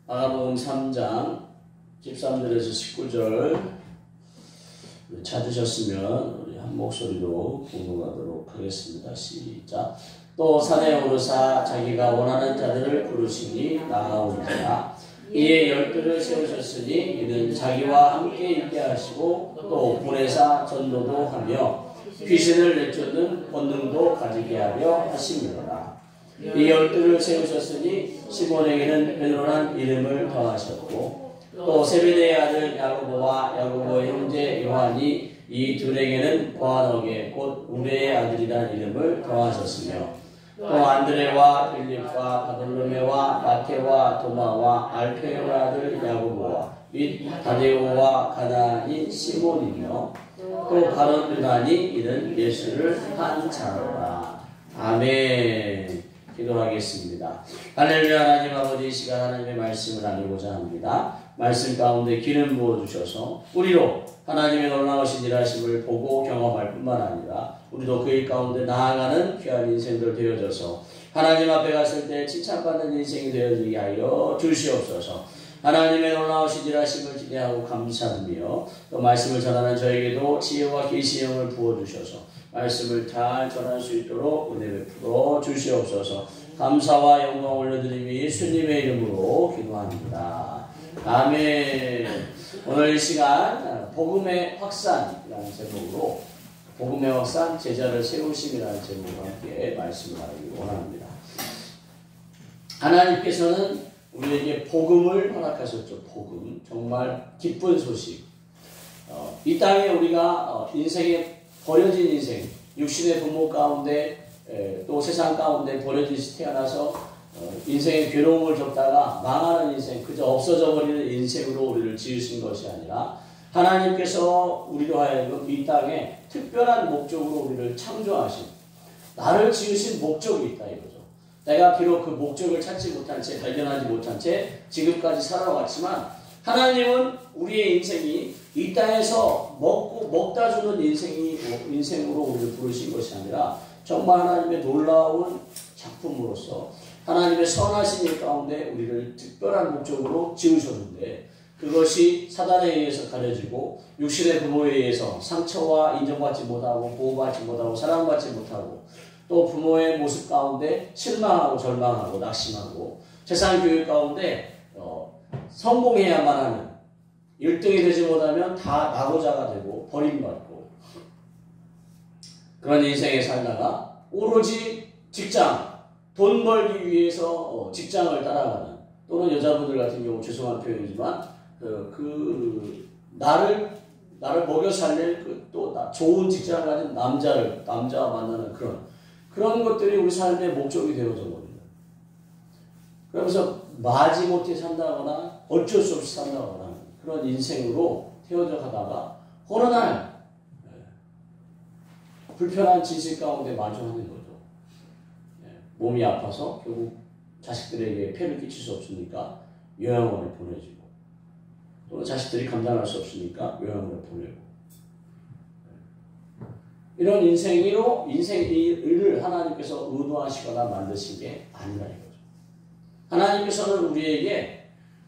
마가복음 3장 13절에서 19절 찾으셨으면 우리 한 목소리로 공동하도록 하겠습니다. 시작. 또 산에 오르사 자기가 원하는 자들을 부르시니 나아오니라. 이에 12를 세우셨으니 이는 자기와 함께 있게 하시고 또 보내사 전도도 하며 귀신을 내쫓는 권능도 가지게 하려 하심이로라. 이 12를 세우셨으니 시몬에게는 베드로란 이름을 더하셨고 또 세베대의 아들 야고보와 야고보의 형제 요한이 이 둘에게는 보아너게 곧 우레의 아들이란 이름을 더하셨으며 또 안드레와 빌립과 바돌로메와 마테와 도마와 알페오의 아들 야고보와 및 다데오와 가나안인 시몬이며 또 바로 유다니 이는 예수를 한 자로라. 아멘. 기도하겠습니다. 할렐루야. 하나님 아버지, 이 시간 하나님의 말씀을 나누고자 합니다. 말씀 가운데 기름 부어주셔서 우리로 하나님의 놀라우신 일하심을 보고 경험할 뿐만 아니라 우리도 그 일 가운데 나아가는 귀한 인생들 되어져서 하나님 앞에 갔을 때 칭찬받는 인생이 되어지게 하여 주시옵소서. 하나님의 놀라우신 일하심을 기대하고 감사드리며 또 말씀을 전하는 저에게도 지혜와 계시의 영을 부어주셔서 말씀을 잘 전할 수 있도록 은혜 베풀어 주시옵소서. 감사와 영광 올려드리며 예수님의 이름으로 기도합니다. 아멘. 오늘 이 시간 복음의 확산이라는 제목으로 복음의 확산 제자를 세우심이라는 제목으로 함께 말씀을 나누기 원합니다. 하나님께서는 우리에게 복음을 허락하셨죠. 복음. 정말 기쁜 소식. 이 땅에 우리가 인생에 버려진 인생, 육신의 부모 가운데 또 세상 가운데 버려지시 태어나서 인생의 괴로움을 겪다가 망하는 인생, 그저 없어져 버리는 인생으로 우리를 지으신 것이 아니라 하나님께서 우리로 하여금 이 땅에 특별한 목적으로 우리를 창조하신, 나를 지으신 목적이 있다 이거죠. 내가 비록 그 목적을 찾지 못한 채, 발견하지 못한 채 지금까지 살아왔지만 하나님은 우리의 인생이 이 땅에서 먹다 주는 인생으로 우리를 부르신 것이 아니라 정말 하나님의 놀라운 작품으로서 하나님의 선하신 일 가운데 우리를 특별한 목적으로 지으셨는데 그것이 사단에 의해서 가려지고 육신의 부모에 의해서 상처와 인정받지 못하고 보호받지 못하고 사랑받지 못하고 또 부모의 모습 가운데 실망하고 절망하고 낙심하고 세상 교육 가운데 성공해야만 하는 1등이 되지 못하면 다 낙오자가 되고 버림받고 그런 인생에 살다가 오로지 직장, 돈 벌기 위해서 직장을 따라가는 또는 여자분들 같은 경우 죄송한 표현이지만 나를 먹여 살릴 또 좋은 직장을 가진 남자와 만나는 그런 것들이 우리 삶의 목적이 되어져 버립니다. 그러면서 마지못해 산다거나 어쩔 수 없이 산다거나 그런 인생으로 태어져 가다가 어느 날 불편한 진실 가운데 마주하는 거죠. 몸이 아파서 결국 자식들에게 폐를 끼칠 수 없으니까 요양원에 보내주고 또 자식들이 감당할 수 없으니까 요양원에 보내고 이런 인생을 하나님께서 의도하시거나 만드신 게 아니라 이거죠. 하나님께서는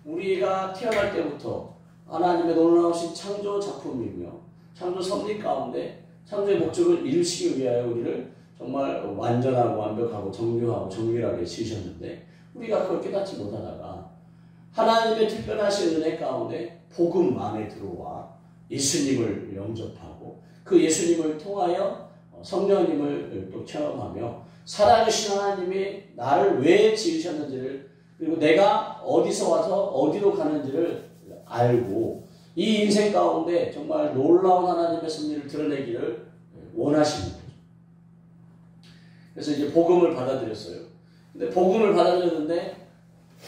우리가 태어날 때부터 하나님의 놀라우신 창조 작품이며 창조 섭리 가운데 창조의 목적을 이루시기 위하여 우리를 정말 완전하고 완벽하고 정교하고 정밀하게 지으셨는데 우리가 그걸 깨닫지 못하다가 하나님의 특별하신 은혜 가운데 복음 안에 들어와 예수님을 영접하고 그 예수님을 통하여 성령님을 또 체험하며 살아계신 하나님이 나를 왜 지으셨는지를 그리고 내가 어디서 와서 어디로 가는지를 알고 이 인생 가운데 정말 놀라운 하나님의 섭리를 드러내기를 원하시는 거죠. 그래서 이제 복음을 받아들였어요. 근데 복음을 받아들였는데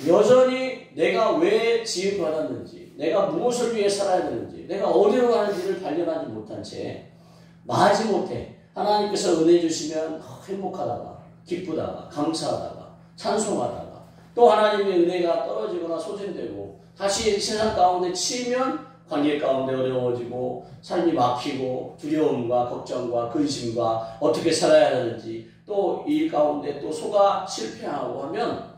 여전히 내가 왜 지음 받았는지, 내가 무엇을 위해 살아야 되는지, 내가 어디로 가는지를 발견하지 못한 채 마지못해 하나님께서 은혜 주시면 행복하다가 기쁘다가 감사하다가 찬송하다가 또 하나님의 은혜가 떨어지거나 소진되고 다시 세상 가운데 치이면 관계 가운데 어려워지고 삶이 막히고 두려움과 걱정과 근심과 어떻게 살아야 하는지 또 이 가운데 또 속아 실패하고 하면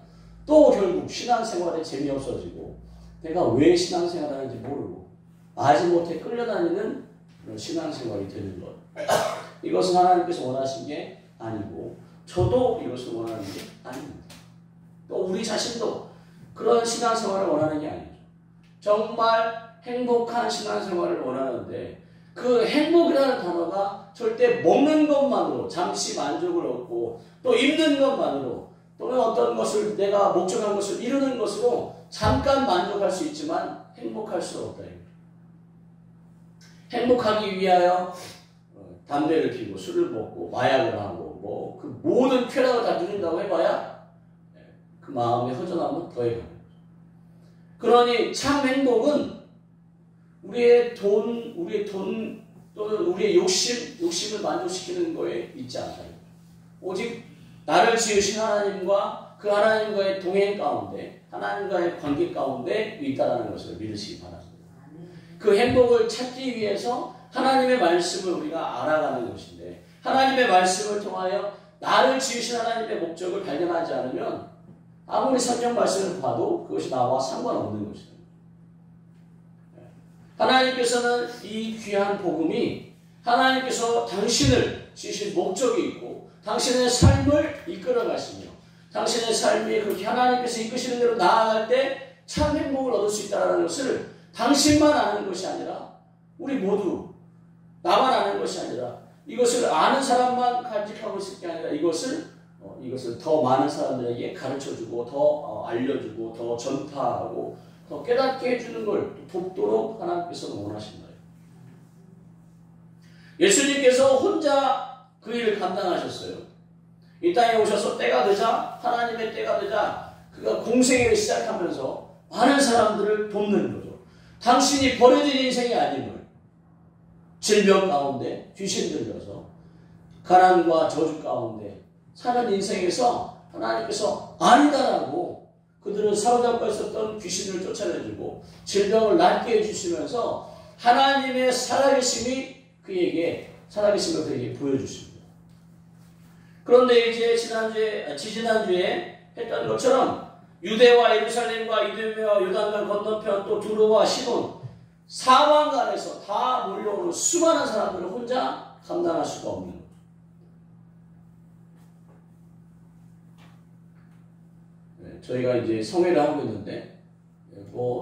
또 결국 결국 신앙생활에 재미없어지고 내가 왜 신앙생활을 하는지 모르고 마지못해 끌려다니는 그런 신앙생활이 되는 것. 이것은 하나님께서 원하신 게 아니고 저도 이것을 원하는 게 아닙니다. 또 우리 자신도 그런 신앙생활을 원하는 게 아니죠. 정말 행복한 신앙생활을 원하는데 그 행복이라는 단어가 절대 먹는 것만으로 잠시 만족을 얻고 또 입는 것만으로 또는 어떤 것을 내가 목적한 것을 이루는 것으로 잠깐 만족할 수 있지만 행복할 수 없다. 행복하기 위하여 담배를 피우고 술을 먹고 마약을 하고 뭐 그 모든 쾌락을 다 누린다고 해봐야 그 마음의 허전함은 더해가는 거죠. 그러니 참 행복은 우리의 돈 또는 우리의 욕심을 만족시키는 거에 있지 않다. 오직 나를 지으신 하나님과 그 하나님과의 동행 가운데 하나님과의 관계 가운데 있다라는 것을 믿으시기 바랍니다. 그 행복을 찾기 위해서 하나님의 말씀을 우리가 알아가는 것인데 하나님의 말씀을 통하여 나를 지으신 하나님의 목적을 발견하지 않으면 아무리 성경 말씀을 봐도 그것이 나와 상관없는 것이다. 하나님께서는 이 귀한 복음이 하나님께서 당신을 지으신 목적이 있고 당신의 삶을 이끌어 가시며 당신의 삶이 그렇게 하나님께서 이끄시는 대로 나아갈 때 참 행복을 얻을 수 있다는 것을 당신만 아는 것이 아니라 우리 모두 나만 아는 것이 아니라 이것을 아는 사람만 간직하고 있을 게 아니라 이것을 더 많은 사람들에게 가르쳐주고 더 알려주고 더 전파하고 더 깨닫게 해주는 걸 돕도록 하나님께서는 원하신다. 예수님께서 혼자 그 일을 감당하셨어요. 이 땅에 오셔서 때가 되자 하나님의 때가 되자 그가 공생애를 시작하면서 많은 사람들을 돕는 거죠. 당신이 버려진 인생이 아님을 질병 가운데 귀신 들려서 가난과 저주 가운데 사는 인생에서 하나님께서 아니다라고 그들은 사로잡고 있었던 귀신을 쫓아내주고 질병을 낫게 해주시면서 하나님의 살아계심이 그에게 살아계심을 그에게 보여주십니다. 그런데 이제 지지난주에 했던 것처럼 유대와 예루살렘과 이두메와 요단강 건너편 또 두로와 시돈 사방간에서 다 몰려오는 수많은 사람들을 혼자 감당할 수가 없는 거죠. 네, 저희가 이제 성회를 하고 있는데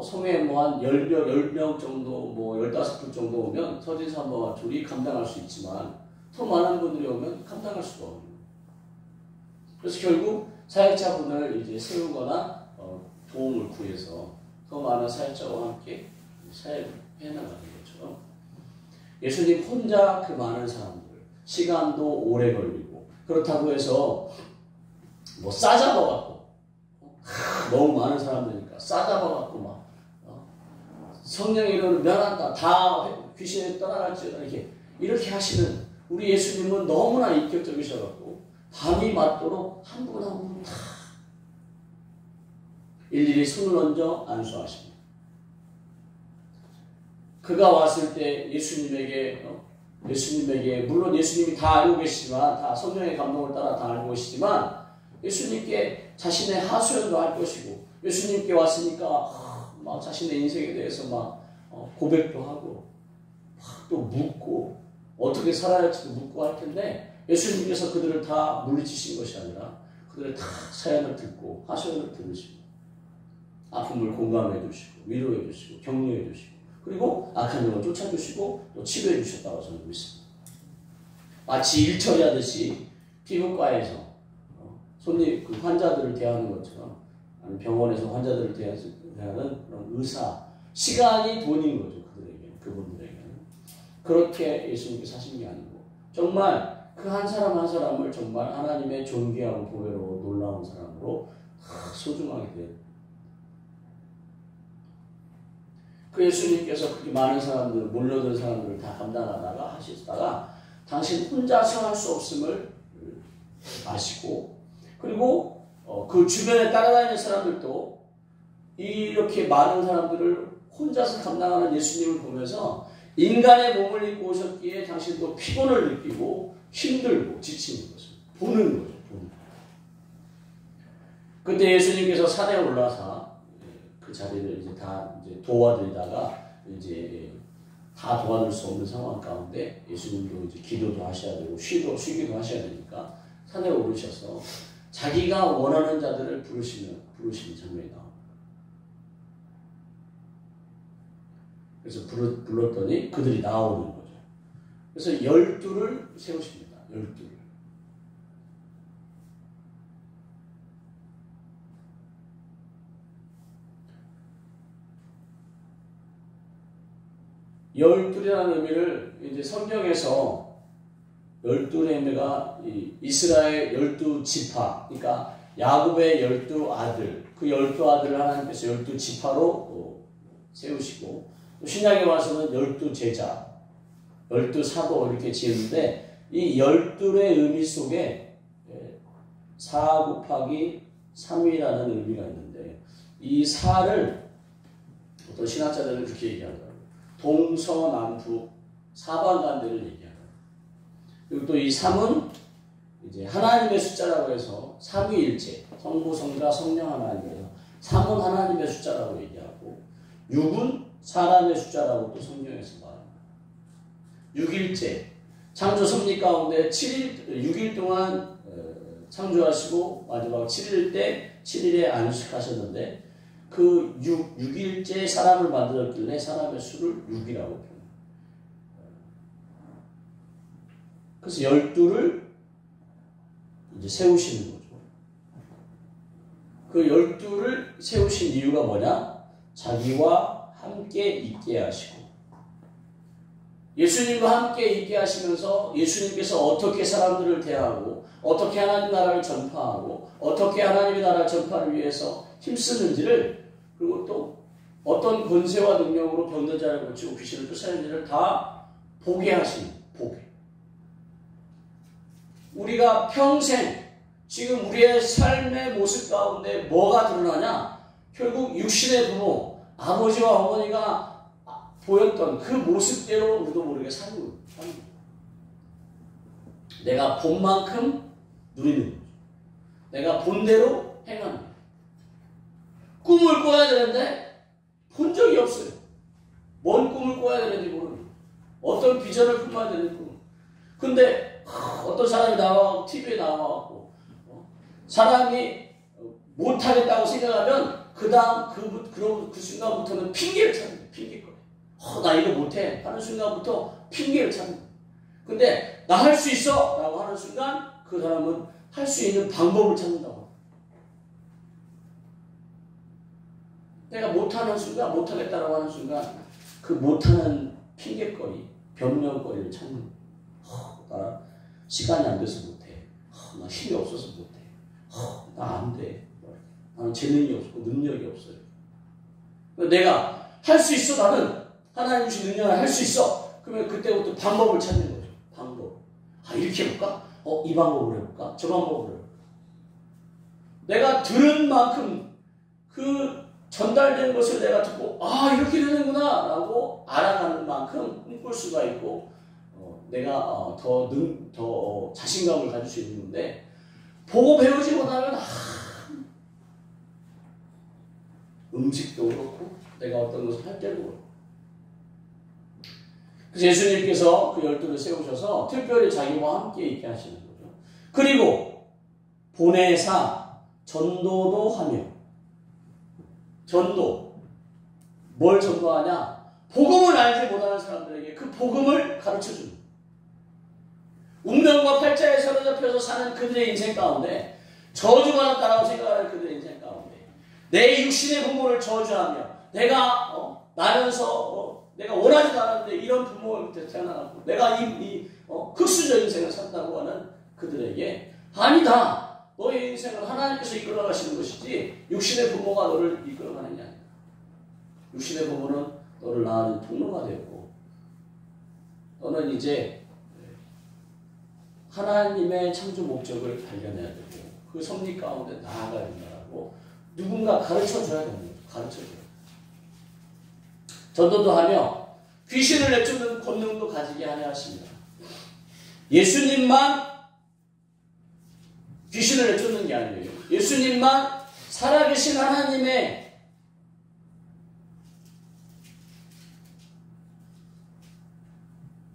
성회에 한 10명 정도 15분 정도 오면 서진사모와 둘이 감당할 수 있지만 더 많은 분들이 오면 감당할 수가 없는 거예요. 그래서 결국 사역자분을 이제 세우거나 도움을 구해서 더 많은 사역자와 함께 사역을 해나가는 것처럼 예수님 혼자 그 많은 사람들 시간도 오래 걸리고 그렇다고 해서 싸잡아갖고 너무 많은 사람들이니까 싸잡아갖고 막 성령의 이름으로 면한다 다 귀신에 떠나갈지 이렇게 하시는 우리 예수님은 너무나 인격적이셔갖고 밤이 맞도록 한 분 한 분 다 일일이 손을 얹어 안수하십니다. 그가 왔을 때 예수님에게 물론 예수님이 다 알고 계시지만 다 성령의 감동을 따라 다 알고 계시지만 예수님께 자신의 하소연도 할 것이고 예수님께 왔으니까 막 자신의 인생에 대해서 고백도 하고 또 묻고 어떻게 살아야 할지도 묻고 할 텐데 예수님께서 그들을 다 물리치신 것이 아니라 그들의 다 사연을 듣고 하소연을 들으시고 아픔을 공감해 주시고 위로해 주시고 격려해 주시고 그리고 악한 영을 쫓아주시고 또 치료해 주셨다고 저는 믿습니다. 마치 일처리하듯이 피부과에서 손님 환자들을 대하는 것처럼 아니면 병원에서 환자들을 대하는 그런 의사 시간이 돈인 거죠. 그분들에게는 그렇게 예수님께서 하신 게 아니고 정말 그 한 사람 한 사람을 정말 하나님의 존귀하고 보배로 놀라운 사람으로 소중하게 돼요. 그 예수님께서 그렇게 많은 사람들, 몰려든 사람들을 다 감당하다가 하시다가 당신 혼자서 할 수 없음을 아시고 그리고 그 주변에 따라다니는 사람들도 이렇게 많은 사람들을 혼자서 감당하는 예수님을 보면서 인간의 몸을 입고 오셨기에 당신도 피곤을 느끼고 힘들고 지치는 것을 보는 거죠. 그때 예수님께서 산에 올라서 그 자리를 이제 다 이제 도와드리다가 이제 다 도와줄 수 없는 상황 가운데 예수님도 이제 기도도 하셔야 되고 쉬기도 하셔야 되니까 산에 오르셔서 자기가 원하는 자들을 부르시는 장면이 나옵니다. 그래서 불렀더니 그들이 나오는 거죠. 그래서 12를 세우십니다. 12를. 열둘이라는 의미를 이제 성경에서 열둘의 의미가 이스라엘 12지파, 그러니까 야곱의 12아들, 그 12아들을 하나님께서 12지파로 세우시고, 신약에 와서는 12제자, 12사도 이렇게 지었는데, 이 12의 의미 속에 4 곱하기 3이라는 의미가 있는데, 이 4를 어떤 신학자들은 그렇게 얘기하더라고요. 동서남북 사방간대를 얘기하는. 그리고 또 이 3은 이제 하나님의 숫자라고 해서 삼위일체, 성부, 성자, 성령 하나님이에요. 3은 하나님의 숫자라고 얘기하고 6은 사람의 숫자라고 또 성경에서 말합니다. 6일째, 창조 섭리 가운데 6일 동안 창조하시고 마지막 7일 때 7일에 안식하셨는데 그 6일째 사람을 만들었길래 사람의 수를 6이라고 표현해요. 그래서 12를 이제 세우시는 거죠. 그 12를 세우신 이유가 뭐냐? 자기와 함께 있게 하시고, 예수님과 함께 있게 하시면서 예수님께서 어떻게 사람들을 대하고 어떻게 하나님 나라를 전파하고 어떻게 하나님의 나라 전파를 위해서 힘쓰는지를, 그리고 또 어떤 권세와 능력으로 병든 자를 고치고 귀신을 쫓아내는지를 다 보게 하신 보게. 우리가 평생 지금 우리의 삶의 모습 가운데 뭐가 드러나냐? 결국 육신의 부모, 아버지와 어머니가 보였던 그 모습대로 우리도 모르게 사는 거예요. 내가 본 만큼 누리는 거죠. 내가 본 대로 행하는 거예요. 꿈을 꿔야 되는데 본 적이 없어요. 뭔 꿈을 꿔야 되는지 모르는, 어떤 비전을 품어야 되는 꿈. 근데 어떤 사람이 나와 TV에 나와갖고 사람이 못하겠다고 생각하면 그 다음 그 순간부터는 핑계를 찾는 거예요. 핑계거리. 나 이거 못해 하는 순간부터 핑계를 찾는 거예요. 근데 나 할 수 있어 라고 하는 순간 그 사람은 할 수 있는 방법을 찾는다고. 내가 못하는 순간, 못하겠다라고 하는 순간 그 못하는 핑계거리, 변명거리를 찾는 거예요. 나 시간이 안 돼서 못해. 나 힘이 없어서 못해. 나 안 돼. 나는 재능이 없고 능력이 없어요. 내가 할 수 있어. 나는 하나님 주신 능력을 할 수 있어. 그러면 그때부터 방법을 찾는 거죠. 방법. 이렇게 해볼까? 이 방법을 해볼까? 저 방법을 해볼까? 내가 들은 만큼 그 전달된 것을 내가 듣고 이렇게 되는구나 라고 알아가는 만큼 꿈꿀 수가 있고 내가 더 자신감을 가질 수 있는 건데, 보고 배우지 못하면 음식도 그렇고 내가 어떤 것을 할 때도 그렇고. 그래서 예수님께서 그 12를 세우셔서 특별히 자기와 함께 있게 하시는 거죠. 그리고 보내사 전도도 하며, 전도, 뭘 전도하냐? 복음을 알지 못하는 사람들에게 그 복음을 가르쳐줍니다. 운명과 팔자에 사로잡혀서 사는 그들의 인생 가운데, 저주받았다라고 생각하는 그들의 인생 가운데, 내 육신의 부모를 저주하며 내가 나면서 내가 원하지도 않았는데 이런 부모 밑에 태어나고 내가 흑수저 인생을 산다고 하는 그들에게, 아니다. 너의 인생은 하나님께서 이끌어가시는 것이지 육신의 부모가 너를 이끌어가는 게 아니다. 육신의 부모는 너를 낳는 통로가 되고, 너는 이제 하나님의 창조 목적을 발견해야 되고 그 섭리 가운데 나아가야 된다고 누군가 가르쳐줘야 되는 거죠. 가르쳐줘요. 전도도 하며 귀신을 내쫓는 권능도 가지게 하려 하십니다. 예수님만 귀신을 내쫓는 게 아니에요. 예수님만 살아계신 하나님의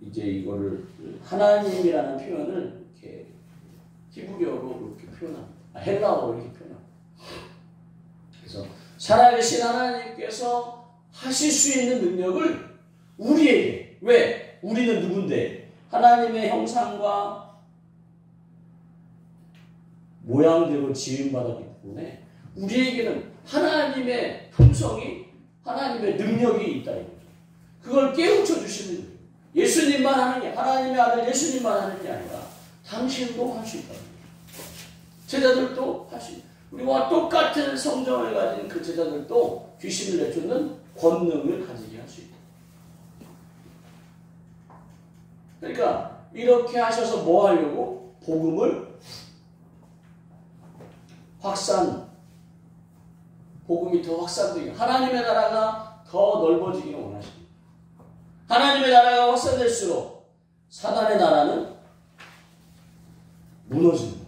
이제 이거를 하나님이라는 표현을 이렇게 히브리어로 이렇게 표현합니다. 헬라어로 이렇게 표현합니다. 그래서 살아계신 하나님께서 하실 수 있는 능력을 우리에게, 왜? 우리는 누군데? 하나님의 형상과 모양대로 지음받았기 때문에 우리에게는 하나님의 품성이, 하나님의 능력이 있다. 그걸 깨우쳐 주시는 거예요. 예수님만 하는 게, 하나님의 아들 예수님만 하는 게 아니라 당신도 할 수 있다. 제자들도 할 수 있다. 우리와 똑같은 성정을 가진 그 제자들도 귀신을 내쫓는 권능을 가지게 할 수 있다. 그러니까 이렇게 하셔서 뭐 하려고? 복음을 복음이 더 확산되게, 하나님의 나라가 더 넓어지기를 원하십니다. 하나님의 나라가 확산될수록 사단의 나라는 무너집니다.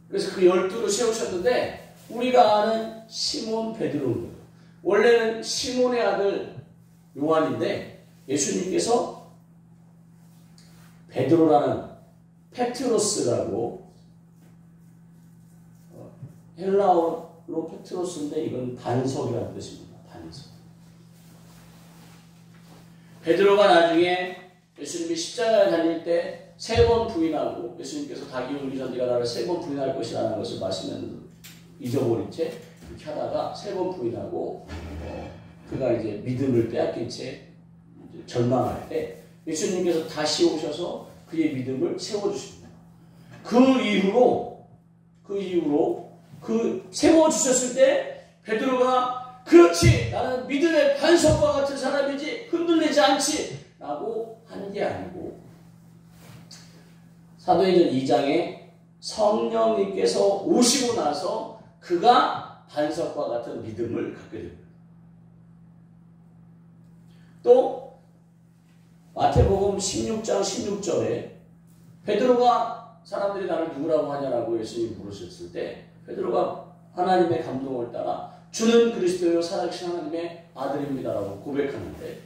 그래서 그 12를 세우셨는데 우리가 아는 시몬 베드로입니다. 원래는 시몬의 아들 요한인데 예수님께서 베드로라는 페트로스라고, 헬라어로 페트로스인데 이건 반석이라는 뜻입니다. 반석. 베드로가 나중에 예수님이 십자가에 달릴 때 3번 부인하고, 예수님께서 닭이 울기 전 네가 나를 3번 부인할 것이라는 것을 말씀하면서 잊어버린 채 이렇게 하다가 3번 부인하고 그가 이제 믿음을 빼앗긴 채 절망할 때 예수님께서 다시 오셔서 그의 믿음을 세워주십니다. 그 이후로 세워주셨을 때 베드로가 그렇지, 나는 믿음의 반석과 같은 사람이지 흔들리지 않지 라고 한 게 아니고, 사도행전 2장에 성령님께서 오시고 나서 그가 반석과 같은 믿음을 갖게 됩니다. 또 마태복음 16장 16절에 베드로가 사람들이 나를 누구라고 하냐라고 예수님이 물으셨을 때 베드로가 하나님의 감동을 따라 주는 그리스도요 살아계신 하나님의 아들입니다라고 고백하는데,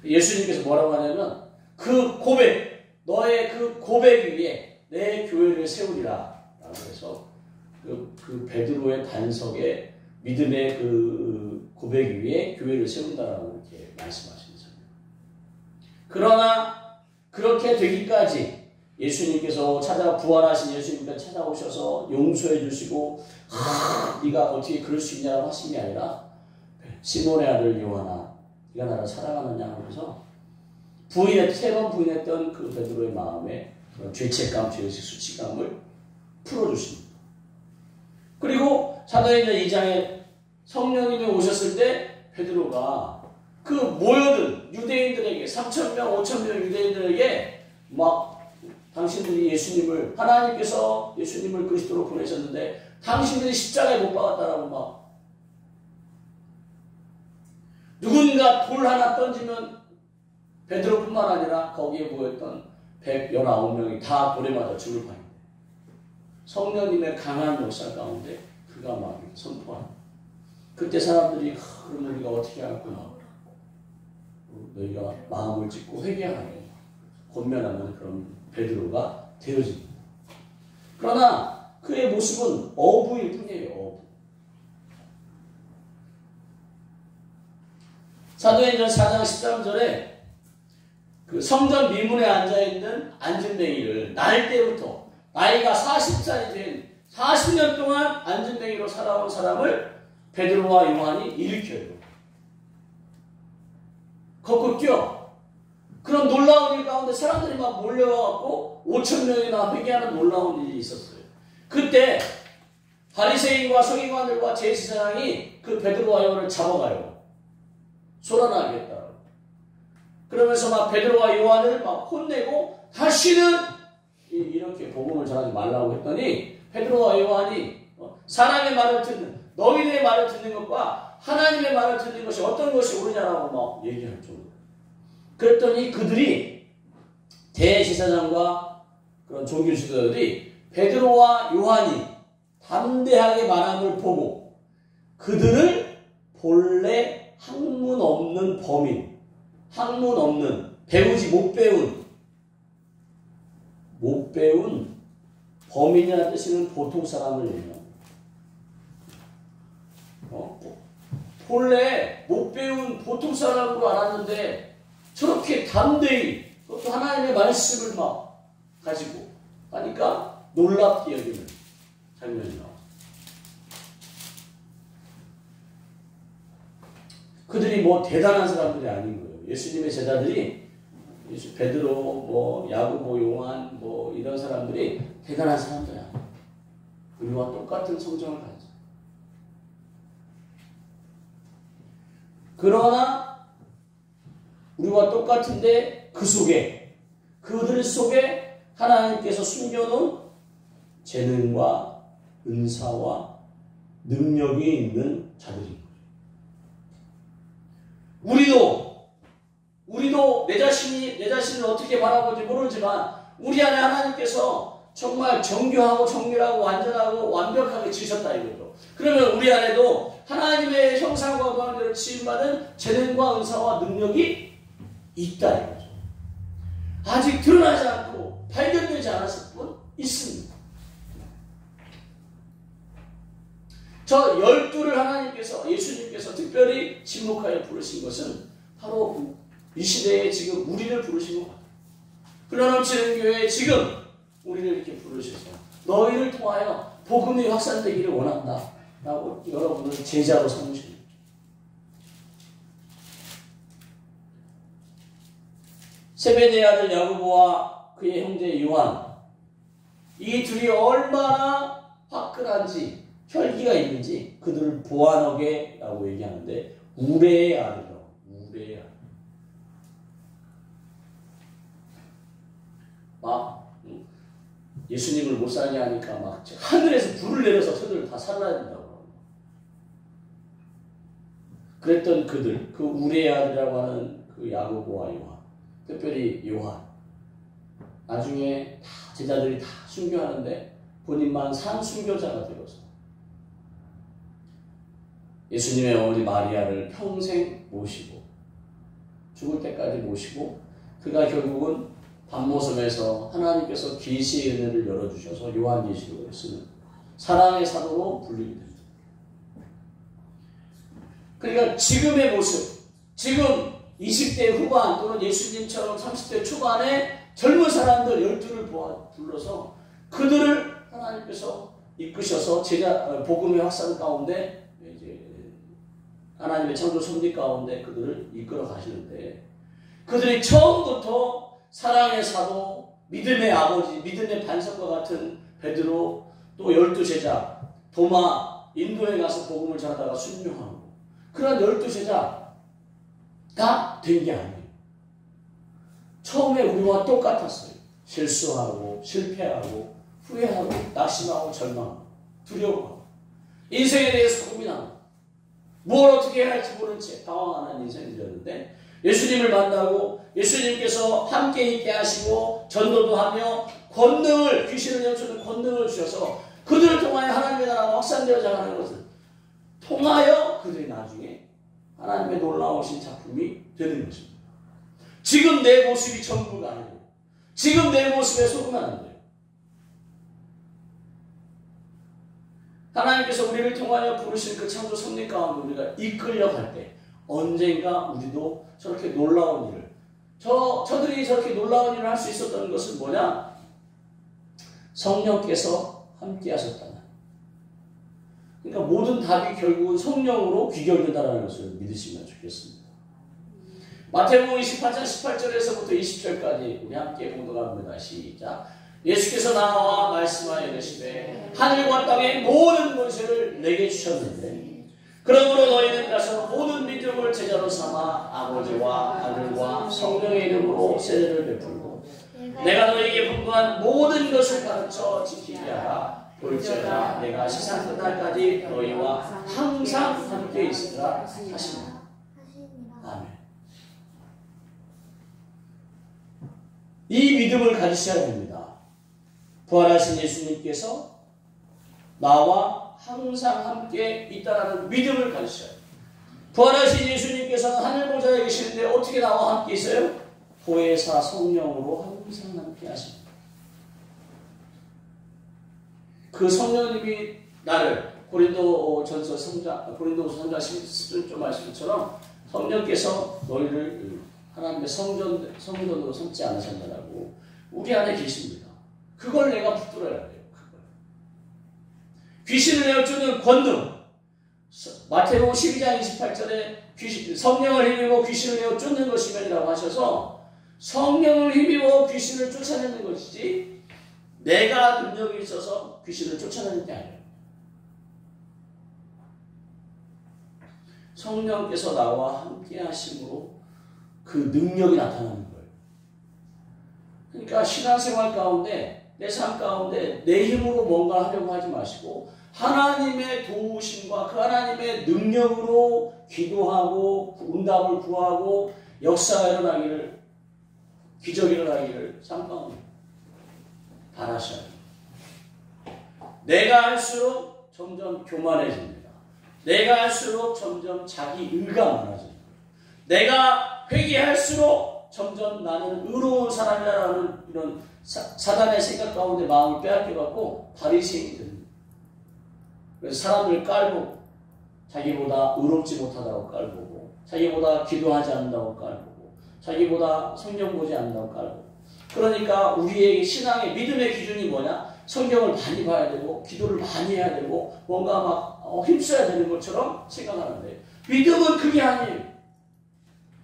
예수님께서 뭐라고 하냐면 그 고백, 너의 그 고백 위에 내 교회를 세우리라 라고 해서 그 베드로의 반석에 믿음의 그 고백 위에 교회를 세운다라고 이렇게 말씀하시는 거예요. 그러나 그렇게 되기까지 예수님께서 부활하신 예수님께서 찾아오셔서 용서해 주시고 네가 어떻게 그럴 수 있냐고 하신 게 아니라, 시몬의 아들 요한아 네가 나를 사랑하느냐 하면서 3번 부인했던 그 베드로의 마음에 그런 죄책감, 죄의식, 수치감을 풀어주십니다. 그리고 사도행전 2장에 성령님이 오셨을 때 베드로가 그 모여든 유대인들에게 3,000명, 5,000명 유대인들에게 막 당신들이 하나님께서 예수님을 그리스도로 보내셨는데 당신들이 십자가에 못 박았다라고 막 누군가 돌 하나 던지면 베드로뿐만 아니라 거기에 모였던 119명이 다 돌에 맞아 죽을 판인데 성령님의 강한 역사 가운데 그가 막 선포하는, 그때 사람들이 그럼 우리가 어떻게 할까, 너희가 마음을 찢고 회개하라고 권면하는 그런 베드로가 되어집니다. 그러나 그의 모습은 어부일 뿐이에요. 어부. 사도행전 4장 13절에 그 성전 미문에 앉아있는 안진뱅이를 날 때부터 나이가 40살이 된 40년 동안 안진뱅이로 살아온 사람을 베드로와 요한이 일으켜요. 걷고 뛰어. 그런 놀라운 일 가운데 사람들이 막 몰려와갖고 5,000명이나 회개하는 놀라운 일이 있었어요. 그때 바리새인과 서기관들과 제사장이 그 베드로와 요한을 잡아가요. 쏟아나게 했다. 그러면서 막 베드로와 요한을 막 혼내고 다시는 이렇게 복음을 전하지 말라고 했더니 베드로와 요한이 사람의 말을 듣는, 너희들의 말을 듣는 것과 하나님의 말을 듣는 것이 어떤 것이 옳으냐라고 막 얘기할 정도로. 그랬더니 그들이 대제사장과 그런 종교 지도자들이 베드로와 요한이 담대하게 말함을 보고 그들을 본래 학문 없는 범인, 학문 없는, 배우지 못 배운 범인이라는 뜻은 보통 사람을 얘기합니다. 본래 못 배운 보통 사람으로 알았는데 저렇게 담대히 그것도 하나님의 말씀을 막 가지고 하니까 놀랍게 여기는 장면이 나와요. 그들이 뭐 대단한 사람들이 아닌 거예요. 예수님의 제자들이 베드로, 야고보, 요한 이런 사람들이 대단한 사람들이야. 우리와 똑같은 성정을 가졌어. 그러나 우리와 똑같은데 그들 속에 하나님께서 숨겨놓은 재능과 은사와 능력이 있는 자들인 거예요. 우리도 내 자신을 어떻게 바라보지 모르지만 우리 안에 하나님께서 정말 정교하고 정밀하고 완전하고 완벽하게 지으셨다 이거죠. 그러면 우리 안에도 하나님의 형상과 모양대로 지음받은 재능과 은사와 능력이 있다 이거죠. 아직 드러나지 않고 발견되지 않았을 뿐 있습니다. 저 12를 하나님께서, 예수님께서 특별히 지목하여 부르신 것은 바로 이 시대에 지금 우리를 부르신 것 같아요. 흘러넘치는 교회에 지금 우리를 이렇게 부르셔서 너희를 통하여 복음이 확산되기를 원한다 라고 여러분을 제자로 삼으십니다. 세베대의 아들 야고보와 그의 형제 요한, 이 둘이 얼마나 화끈한지 혈기가 있는지 그들을 보아너게 라고 얘기하는데 우레의 아들이라고. 우레의 아들. 예수님을 못 살게 하니까 막 하늘에서 불을 내려서 저들을 다 살라야 된다고. 그랬던 그들, 그 우레의 아들이라고 하는 그 야고보와 요한, 특별히 요한, 나중에 다 제자들이 다 순교하는데 본인만 산순교자가 되어서 예수님의 어머니 마리아를 평생 모시고 죽을 때까지 모시고 그가 결국은 밤모섬에서 하나님께서 계시의 은혜를 열어주셔서 요한계시록을 쓰는 사랑의 사도로 불리게 됩니다. 그러니까 지금의 모습, 지금 20대 후반 또는 예수님처럼 30대 초반의 젊은 사람들 12를 불러서 그들을 하나님께서 이끄셔서 복음의 확산 가운데 이제 하나님의 창조 섭리 가운데 그들을 이끌어 가시는데 그들이 처음부터 사랑의 사도, 믿음의 아버지, 믿음의 반석과 같은 베드로, 또 12제자, 도마, 인도에 가서 복음을 전하다가 순교하고 그런 12제자가 된 게 아니에요. 처음에 우리와 똑같았어요. 실수하고 실패하고 후회하고 낙심하고 절망하고 두려워하고 인생에 대해서 고민하고 뭘 어떻게 해야 할지 모른 채 방황하는 인생이었는데 예수님을 만나고 예수님께서 함께 있게 하시고 전도도 하며 권능을, 귀신을 내쫓는 권능을 주셔서 그들을 통하여 하나님의 나라가 확산되어져 가는 것을 통하여 그들이 나중에 하나님의 놀라우신 작품이 되는 것입니다. 지금 내 모습이 전부가 아니고 지금 내 모습에 속으면 안 돼요. 하나님께서 우리를 통하여 부르신 그 창조 섭리 가운데 우리가 이끌려갈 때 언젠가 우리도 저렇게 놀라운 일을 저들이 저렇게 놀라운 일을 할 수 있었던 것은 뭐냐? 성령께서 함께 하셨다는. 그러니까 모든 답이 결국은 성령으로 귀결된다는 것을 믿으시면 좋겠습니다. 마태복음 28장 18절에서부터 20절까지 우리 함께 봉독합니다. 시작. 예수께서 나와 말씀하여 이르시되 하늘과 땅의 모든 권세를 내게 주셨는데 그러므로 너희는 가서 모든 민족을 제자로 삼아 아버지와 아들과 성령의 이름으로 세례를 베풀고 내가 너희에게 분부한 모든 것을 가르쳐 지키게 하라. 볼지어다 내가 세상 끝날까지 너희와 항상 함께 있으리라 하시니라. 아멘. 이 믿음을 가지셔야 됩니다. 부활하신 예수님께서 나와 항상 함께 있다는 믿음을 가지셔야 돼요. 부활하신 예수님께서는 하늘 보좌에 계시는데 어떻게 나와 함께 있어요? 보혜사 성령으로 항상 함께 하십니다. 그 성령님이 나를 고린도전서 10장 말씀처럼 성령께서 너희를 하나님의 성전으로 삼지 않으셨다라고 우리 안에 계십니다. 그걸 내가 붙들어야 돼요. 그걸. 귀신을 내어주는 권능. 마태복음 12장 28절에 성령을 힘입어 귀신을 내어 쫓는 것이면이라고 하셔서 성령을 힘입어 귀신을 쫓아내는 것이지 내가 능력이 있어서 귀신을 쫓아내는 게 아니에요. 성령께서 나와 함께 하심으로 그 능력이 나타나는 거예요. 그러니까 신앙생활 가운데 내 삶 가운데 내 힘으로 뭔가 하려고 하지 마시고 하나님의 도우심과 그 하나님의 능력으로 기도하고 응답을 구하고 역사가 일어나기를 기적이 일어나기를 삶 가운데 바라셔야 돼요. 내가 할수록 점점 교만해집니다. 내가 할수록 점점 자기 의가 많아집니다. 내가 회개할수록 점점 나는 의로운 사람이라는 이런 사단의 생각 가운데 마음을 빼앗겨갖고 바리새인이 됩니다. 그래서 사람을 깔보고 자기보다 의롭지 못하다고 깔보고 자기보다 기도하지 않는다고 깔보고 자기보다 성경 보지 않는다고 깔보고 그러니까 우리의 신앙의 믿음의 기준이 뭐냐? 성경을 많이 봐야 되고 기도를 많이 해야 되고 뭔가 막 힘써야 되는 것처럼 생각하는데 믿음은 그게 아니에요.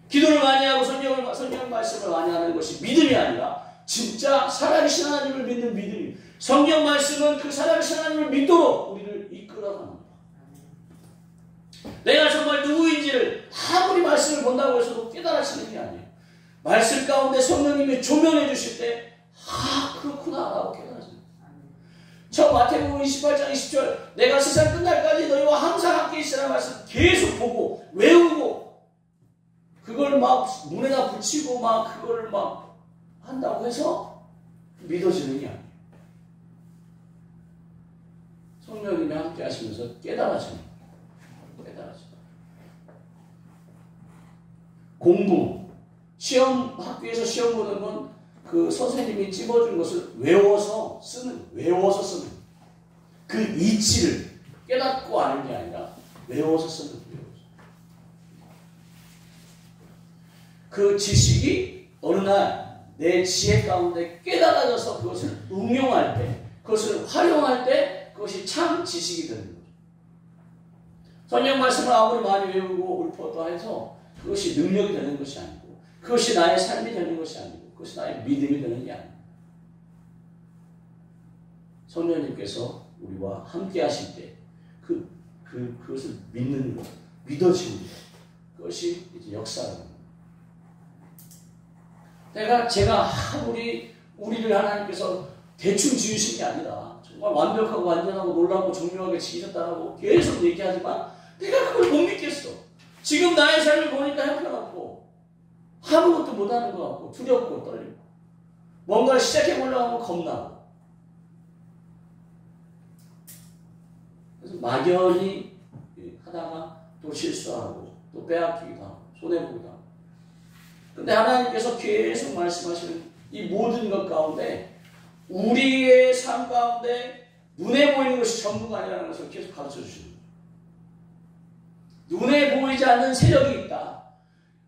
기도를 많이 하고 성경 말씀을 많이 하는 것이 믿음이 아니라 진짜 살아계신 하나님을 믿는 믿음이 성경 말씀은 그 살아계신 하나님을 믿도록 우리를 이끌어갑니다. 내가 정말 누구인지를 아무리 말씀을 본다고 해서도 깨달아지는 게 아니에요. 말씀 가운데 성령님이 조명해 주실 때 그렇구나 라고 깨달아집니다. 저 마태복음 28장 20절 내가 세상 끝날까지 너희와 항상 함께 있으라는 말씀 계속 보고 외우고 그걸 막 눈에다 붙이고 막 그걸 막 한다고 해서 믿어지는 게 아니에요. 성령님이 함께 하시면서 깨달아집니다. 공부, 학교에서 시험 보는 건 그 선생님이 찝어준 것을 외워서 쓰는 그 이치를 깨닫고 아는 게 아니라 외워서 쓰는 거예요. 그 지식이 어느 날 내 지혜 가운데 깨달아져서 그것을 응용할 때, 그것을 활용할 때 그것이 참 지식이 되는 거죠. 성경 말씀을 아무리 많이 외우고 읊었다 해서 그것이 능력이 되는 것이 아니고 그것이 나의 삶이 되는 것이 아니고 그것이 나의 믿음이 되는 게 아니에요. 성령님께서 우리와 함께 하실 때 그것을 믿는 것, 믿어지는 것, 그것이 이제 역사입니다. 제가 아무리 우리를 하나님께서 대충 지으신 게 아니라 정말 완벽하고 완전하고 놀라고 정교하게 지으셨다고 계속 얘기하지만 내가 그걸 못 믿겠어. 지금 나의 삶을 보니까 형편없고 아무것도 못하는 것 같고 두렵고 떨리고 뭔가를 시작해보려고 하면 겁나고 그래서 막연히 하다가 또 실수하고 또 빼앗기기도 하고 손해보기도 하고 근데 하나님께서 계속 말씀하시는 이 모든 것 가운데 우리의 삶 가운데 눈에 보이는 것이 전부가 아니라는 것을 계속 가르쳐 주십니다. 눈에 보이지 않는 세력이 있다.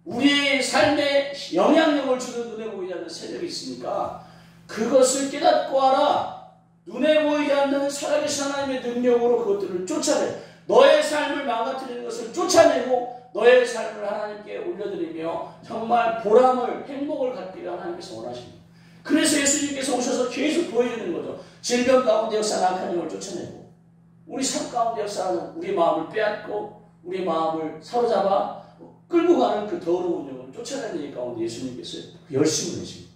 우리의 삶에 영향력을 주는 눈에 보이지 않는 세력이 있으니까 그것을 깨닫고 알아. 눈에 보이지 않는 살아계신 하나님의 능력으로 그것들을 쫓아내. 너의 삶을 망가뜨리는 것을 쫓아내고 너의 삶을 하나님께 올려드리며 정말 보람을 행복을 갖기를 하나님께서 원하십니다. 그래서 예수님께서 오셔서 계속 보여주는 거죠. 질병 가운데 역사하는 악한 영을 쫓아내고 우리 삶 가운데 역사하는 우리 마음을 빼앗고 우리 마음을 사로잡아 끌고 가는 그 더러운 영을 쫓아내는 일 가운데 예수님께서 열심을 내십니다.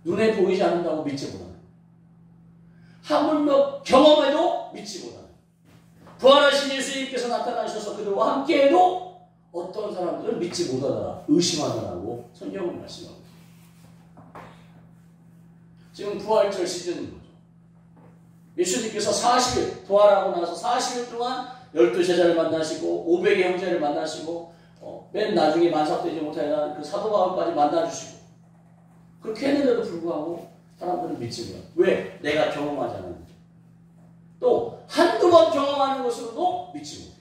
눈에 보이지 않는다고 믿지 못하는 하물며 경험해도 믿지 못하는 부활하신 예수님께서 나타나셔서 그들과 함께해도 어떤 사람들은 믿지 못하더라 의심하더라고 성경은 말씀합니다. 지금 부활절 시즌인 거죠. 예수님께서 40일 부활하고 나서 40일 동안 12제자를 만나시고 500의 형제를 만나시고 맨 나중에 만삭되지 못하는 그 사도 바울까지 만나주시고 그렇게 했는데도 불구하고 사람들은 믿지 못해요. 왜? 내가 경험하지 않았는데. 또 한두 번 경험하는 것으로도 믿지 못해요.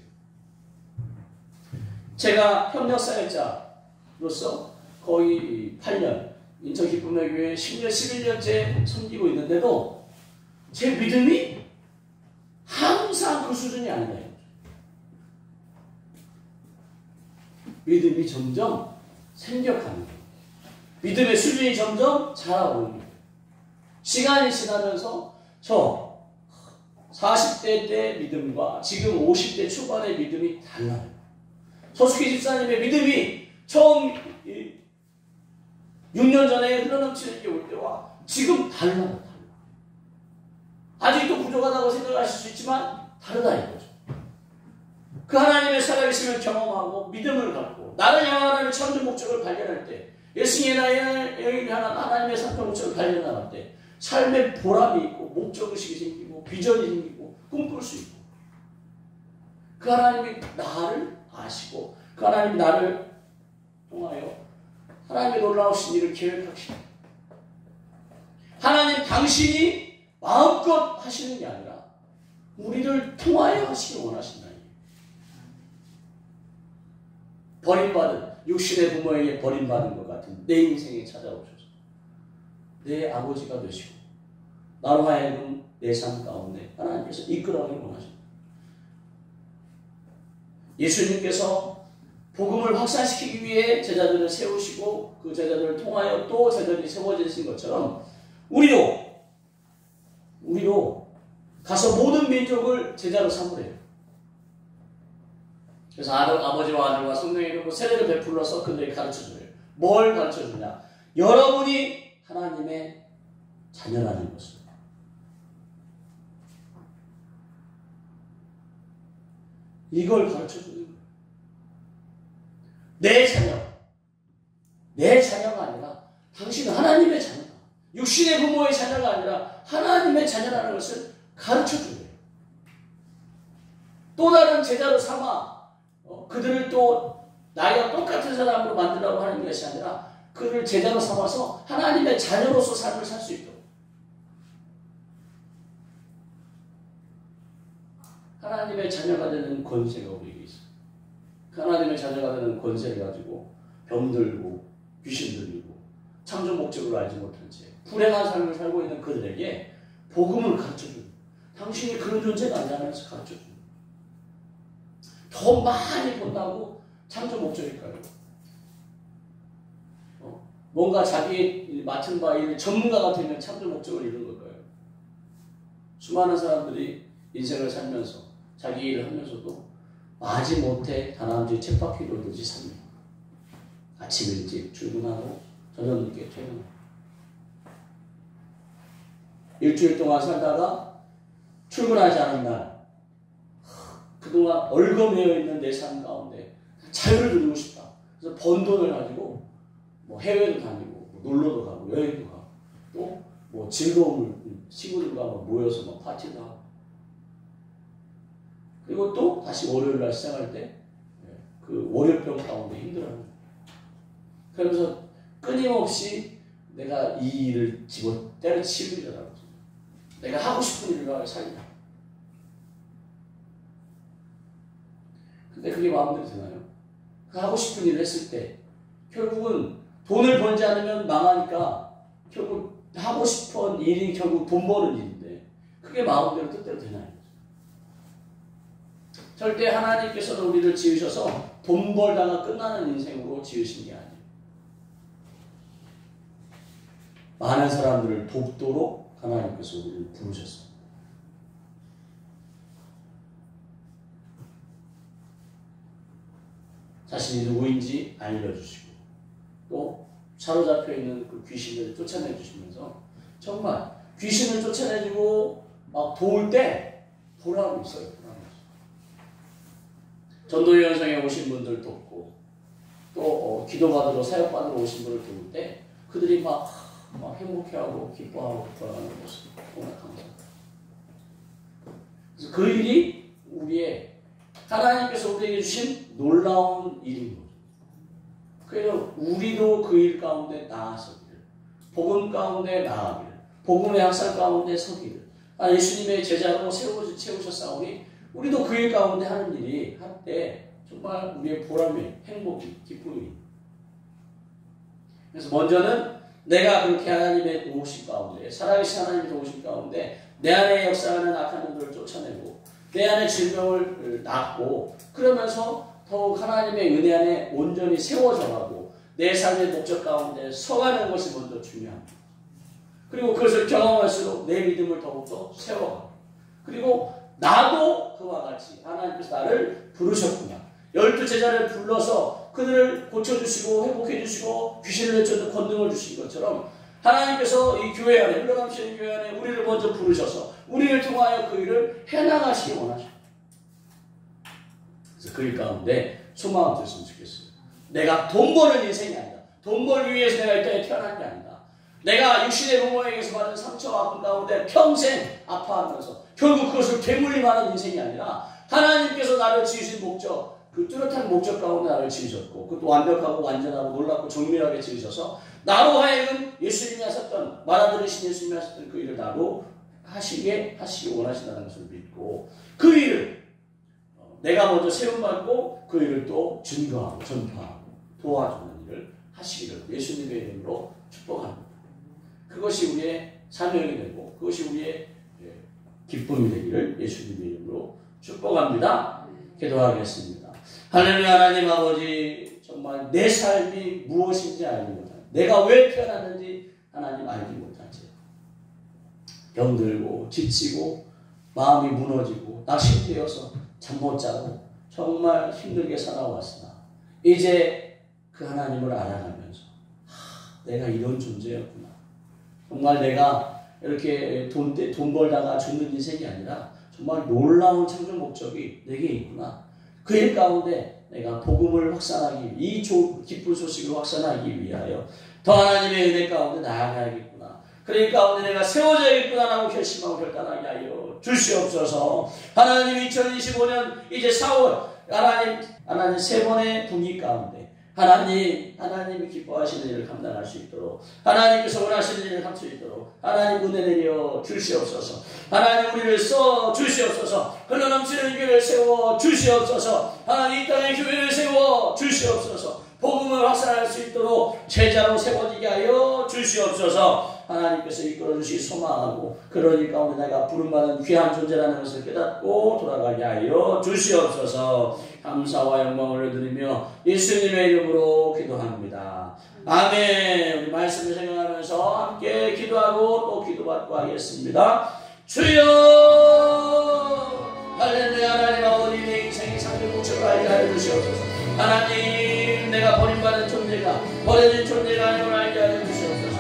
제가 협력사역자로서 거의 8년 인천 기쁨의 교회 10년, 11년째 섬기고 있는데도 제 믿음이 항상 그 수준이 아니다. 믿음이 점점 생겨가는 거예요. 믿음의 수준이 점점 자라오는 거예요. 시간이 지나면서 저 40대 때 믿음과 지금 50대 초반의 믿음이 달라요. 서숙희 집사님의 믿음이 처음 6년 전에 흘러넘치는 게 올 때와 지금 달라요. 아직도 부족하다고 생각하실 수 있지만 다르다 이거죠. 그 하나님의 살아계심을 경험하고 믿음을 갖고 나를 향하는 천주 목적을 발견할 때 예수님의 나를 향한 하나님의 산적 목적을 발견할 때 삶의 보람이 있고 목적의식이 생기고 비전이 생기고 꿈꿀 수 있고 그 하나님이 나를 아시고 그 하나님이 나를 통하여 하나님의 놀라우신 일을 계획하시고 하나님 당신이 마음껏 하시는 게 아니라 우리를 통하여 하시기 원하신다. 버림받은 육신의 부모에게 버림받은 것 같은 내 인생에 찾아오셔서 내 아버지가 되시고 나로 하여금 내 삶 가운데 하나님께서 이끌어가길 원하십니다. 예수님께서 복음을 확산시키기 위해 제자들을 세우시고 그 제자들을 통하여 또 제자들이 세워지신 것처럼 우리도 가서 모든 민족을 제자로 삼으래요. 그래서 아버지와 아들과 성령의 이름으로 세례를 베풀어서 그들에게 가르쳐줘요. 뭘 가르쳐주냐? 여러분이 하나님의 자녀라는 것을. 이걸 가르쳐주는 거예요. 내 자녀가 아니라 당신은 하나님의 자녀다. 육신의 부모의 자녀가 아니라 하나님의 자녀라는 것을 가르쳐줘요. 또 다른 제자로 삼아 그들을 또 나이가 똑같은 사람으로 만들라고 하는 것이 아니라 그를 제자로 삼아서 하나님의 자녀로서 삶을 살 수 있도록 하나님의 자녀가 되는 권세가 우리에게 있어요. 하나님의 자녀가 되는 권세를 가지고 병들고 귀신 들리고 창조 목적으로 알지 못한 채 불행한 삶을 살고 있는 그들에게 복음을 가르쳐줘요. 당신이 그런 존재가 아니라면서 가르쳐줘요. 더 많이 본다고 창조 목적일까요? 뭔가 자기 맡은 바 일의 전문가가 되면 창조 목적을 이룬 걸까요? 수많은 사람들이 인생을 살면서 자기 일을 하면서도 마지못해 다람쥐 쳇바퀴 돌듯이 삽니다. 아침 일찍 출근하고 저녁 늦게 퇴근하고 일주일 동안 살다가 출근하지 않은 날 그동안 얼거매여 있는 내 삶 가운데 자유를 누리고 싶다. 그래서 번 돈을 가지고 뭐 해외도 다니고 뭐 놀러도 가고 여행도 가고 또 뭐 즐거움을 친구들과 모여서 막 파티도 하고 그리고 또 다시 월요일 날 시작할 때 그 월요병 가운데 힘들어요. 그러면서 끊임없이 내가 이 일을 때려치우고 있잖아. 내가 하고 싶은 일을 하고 살려. 근데 그게 마음대로 되나요? 그 하고 싶은 일을 했을 때 결국은 돈을 벌지 않으면 망하니까 결국 하고 싶은 일이 결국 돈 버는 일인데 그게 마음대로 뜻대로 되나요? 절대 하나님께서는 우리를 지으셔서 돈 벌다가 끝나는 인생으로 지으신 게 아니에요. 많은 사람들을 돕도록 하나님께서 우리를 부르셨습니다. 자신이 누구인지 알려주시고 또 사로잡혀 있는 그 귀신을 쫓아내주시면서 정말 귀신을 쫓아내주고 막 도울 때 보람이 있어요. 전도의 현장에 오신 분들 돕고 또 기도받으러 사역받으러 오신 분을 도울 때 그들이 막 막 행복해하고 기뻐하고 돌아가는 모습 너무나 감사합니다. 그래서 그 일이 우리의 하나님께서 우리에게 주신 놀라운 일인 거죠. 그래서 우리도 그 일 가운데 나아서기를, 복음 가운데 나아가기를, 복음의 학살 가운데 서기를, 예수님의 제자로 세우셨사오니 우리도 그 일 가운데 하는 일이 할 때 정말 우리의 보람이, 행복이, 기쁨이. 그래서 먼저는 내가 그렇게 하나님의 도우심 가운데, 살아계신 하나님의 도우심 가운데 내 안에 역사하는 악한 영들을 쫓아내고 내 안에 질병을 낫고, 그러면서 더욱 하나님의 은혜 안에 온전히 세워져가고 내 삶의 목적 가운데 서가는 것이 먼저 중요합니다. 그리고 그것을 경험할수록 내 믿음을 더욱더 세워가고, 그리고 나도 그와 같이 하나님께서 나를 부르셨구나. 12제자를 불러서 그들을 고쳐주시고 회복해주시고 귀신을 내쫓는 권능을 주신 것처럼 하나님께서 이 교회 안에, 흘러감시는 교회 안에 우리를 먼저 부르셔서 우리를 통하여 그 일을 해나가시기 원하십니다. 그래서 그 일 가운데 소망을 뒀으면 좋겠어요. 내가 돈 버는 인생이 아니다. 돈 벌기 위해서 내가 이 땅에 태어난 게 아니다. 내가 육신의 부모에게서 받은 상처와 아픔 가운데 평생 아파하면서 결국 그것을 되물림하는 인생이 아니라 하나님께서 나를 지으신 목적, 그 뚜렷한 목적 가운데 나를 지으셨고, 그것도 완벽하고 완전하고 놀랍고 정밀하게 지으셔서 나로 하여금 예수님이 하셨던, 말아들으신 예수님이 하셨던 그 일을 나로 하시기 원하신다는 것을 믿고 그 일을 내가 먼저 세움받고 그 일을 또 증거하고 전파하고 도와주는 일을 하시기를 예수님의 이름으로 축복합니다. 그것이 우리의 사명이 되고 그것이 우리의 기쁨이 되기를 예수님의 이름으로 축복합니다. 기도하겠습니다. 할렐루야. 하나님 아버지, 정말 내 삶이 무엇인지 알지 못하는, 내가 왜 태어났는지 하나님 알지 못한 채 병들고 지치고 마음이 무너지고 낙심되어서 잠 못 자고 정말 힘들게 살아왔으나 이제 그 하나님을 알아가면서 내가 이런 존재였구나. 정말 내가 이렇게 돈 벌다가 죽는 인생이 아니라 정말 놀라운 창조 목적이 내게 있구나. 그 일 가운데 내가 복음을 확산하기, 이 기쁜 소식을 확산하기 위하여 더 하나님의 은혜 가운데 나아가야겠구나. 그러니 가운데 내가 세워져야겠구나라고 결심하고 결단하게 하여 주시옵소서. 하나님 2025년 이제 4월 하나님 세 번의 분기 가운데 하나님이 기뻐하시는 일을 감당할 수 있도록, 하나님께서 원하시는 일을 할 수 있도록 하나님 은혜 내려 주시옵소서. 하나님 우리를 써 주시옵소서. 흘러넘치는 교회를 세워 주시옵소서. 하나님 이 땅의 교회를 세워 주시옵소서. 복음을 확산할 수 있도록 제자로 세워지게 하여 주시옵소서. 하나님께서 이끌어주시 소망하고 그러니 가운데 내가 부름받은 귀한 존재라는 것을 깨닫고 돌아가게 하여 주시옵소서. 감사와 영광을 드리며 예수님의 이름으로 기도합니다. 아멘. 우리 말씀을 생각하면서 함께 기도하고 또 기도받고 하겠습니다. 주여 할렐루야. 하나님 아버지, 내 인생의 삶의 목적을 알게 하여 주시옵소서. 하나님, 내가 버림받은 존재가 버려진 존재가 아님을 알게 하여 주시옵소서.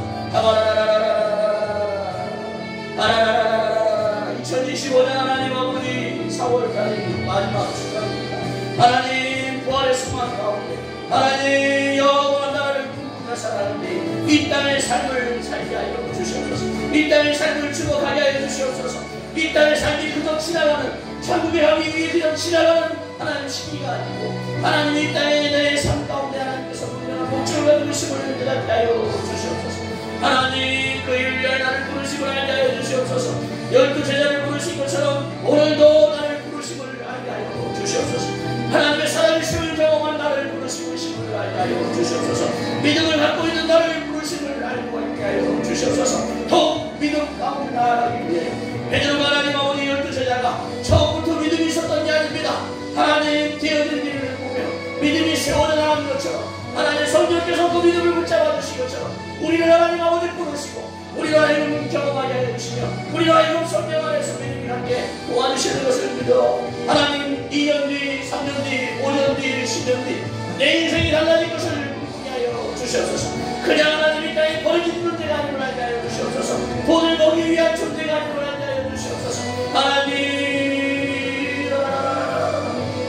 2025년 하나님 아버지 4월달이 마지막 주간입니다. 하나님 부활의 소망 가운데 하나님 영원한 나라를 꿈꾸며 살아가는데 이 땅의 삶을 살게 하여 주시옵소서. 이 땅의 삶을 주목하게 하여 주시옵소서. 이 땅의 삶이 그저 지나가는, 천국에 가기 위해 그저 지나가는 하나님 시기가 아니고 하나님 이 땅의 내 삶 가운데 하나님께서 분명한 목적을 가지고 계심을 깨닫게 하여 주시옵소서. 하나님 그 일을 위하여 나를 부르심을 알게 하여 주시옵소서. 12제자를 부르신 것처럼 오늘도 나를 부르심을 알게 하여 주시옵소서. 하나님의 살아계심을 경험한 나를 부르심을 알게 하여 주시옵소서. 믿음을 갖고 있는 나를 부르심을 알게 하여 주시옵소서. 더욱 믿음 가운데 나아가기 위해 베드로가 하나님 아버지 12제자가 처음부터 믿음이 있었던 게 아닙니다. 하나님 되어진 일을 보며 믿음이 세워져 나가는 것처럼 하나님 성령께서 그 믿음을 붙잡아 주신 것처럼 우리를 하나님 아버지 부르시고 우리가 하여금 경험하게 해주시며 우리가 하여금 성령 안에서 믿음이 함께 도와주시는 것을 믿어 하나님 2년 뒤, 3년 뒤, 5년 뒤, 10년 뒤 내 인생이 달라질 것을 꿈꾸게 하여 주시옵소서. 그냥 하나님 이 땅에 버려진 존재가 아니고 알게 하여 주시옵소서. 돈을 먹기 위한 존재가 아니고 알게 하여 주시옵소서. 하나님